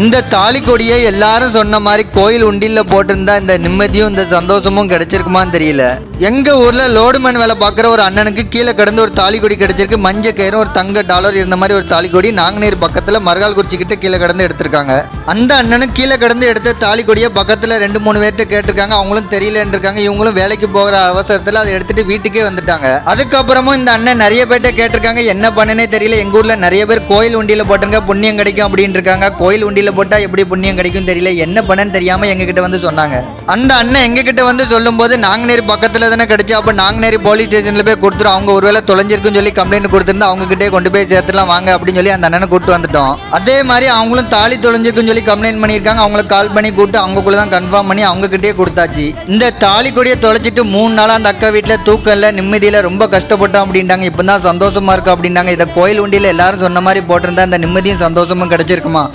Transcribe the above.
இந்த தாலி கொடியை எல்லாரும் சொன்ன மாதிரி கோயில் உண்டியில போட்டிருந்தா இந்த நிம்மதியும் இந்த சந்தோஷமும் கிடைச்சிருக்குமான்னு தெரியல. எங்க ஊர்ல லோடுமேன் வேலை பார்க்குற ஒரு அண்ணனுக்கு கீழே கிடந்து ஒரு தாலி கொடி கிடைச்சிருக்கு. மஞ்ச கயிறு ஒரு தங்க டாலர் இருந்த மாதிரி ஒரு தாலி கொடி நாங்குநேர் பக்கத்துல மரகால் குறிச்சி கிட்ட கீழே கிடந்து எடுத்திருக்காங்க. அந்த அண்ணனும் கீழே கிடந்து எடுத்த தாலி கொடியை பக்கத்துல 2-3 பேர்கிட்ட கேட்டிருக்காங்க. அவங்களும் தெரியலன்னு இருக்காங்க. இவங்களும் வேலைக்கு போகிற அவசரத்துல அதை எடுத்துட்டு வீட்டுக்கே வந்துட்டாங்க. அதுக்கப்புறமும் இந்த அண்ணன் நிறைய பேர்கிட்ட கேட்டிருக்காங்க, என்ன பண்ணனே தெரியல. எங்க ஊர்ல நிறைய பேர் கோயில் உண்டியில போட்டுருங்க புண்ணியம் கிடைக்கும் அப்படின்னு இருக்காங்க. கோயில் உண்டியில போட்டா எப்படி புண்ணியம் கிடைக்கும் தெரியல, என்ன பண்ணன்னு தெரியாம எங்க கிட்ட வந்து சொன்னாங்க. அந்த அண்ணன் எங்க கிட்ட வந்து சொல்லும் போது நாங்குநேரி பக்கத்துல தானே கிடைச்சு, அப்ப நாங்குநேரி போலீஸ் ஸ்டேஷன்ல போய் கொடுத்துரும், அவங்க ஒருவேளை தொலைஞ்சிருக்குன்னு சொல்லி கம்ப்ளைண்ட் கொடுத்திருந்தா அவங்க கிட்டே கொண்டு போய் சேர்த்துலாம் வாங்க அப்படின்னு சொல்லி அந்த அண்ணனை கூட்டு வந்துட்டோம். அதே மாதிரி அவங்களும் தாலி தொலைஞ்சிருக்குன்னு சொல்லி கம்ப்ளைண்ட் பண்ணியிருக்காங்க. அவங்களுக்கு கால் பண்ணி கூப்பிட்டு அவங்களுக்குள்ள தான் கன்ஃபார்ம் பண்ணி அவங்க கிட்டே கொடுத்தாச்சு. இந்த தாலி கொடியை தொலைச்சிட்டு 3 நாளா அந்த அக்கா வீட்டுல தூக்கம் இல்ல, நிம்மதியில ரொம்ப கஷ்டப்பட்டோம் அப்படின்ட்டாங்க. இப்பதான் சந்தோஷமா இருக்கு அப்படின்னாங்க. இதை கோயில் உண்டியில எல்லாரும் சொன்ன மாதிரி போட்டிருந்தா இந்த நிம்மதியும் சந்தோஷமும் கிடைச்சிருக்குமா?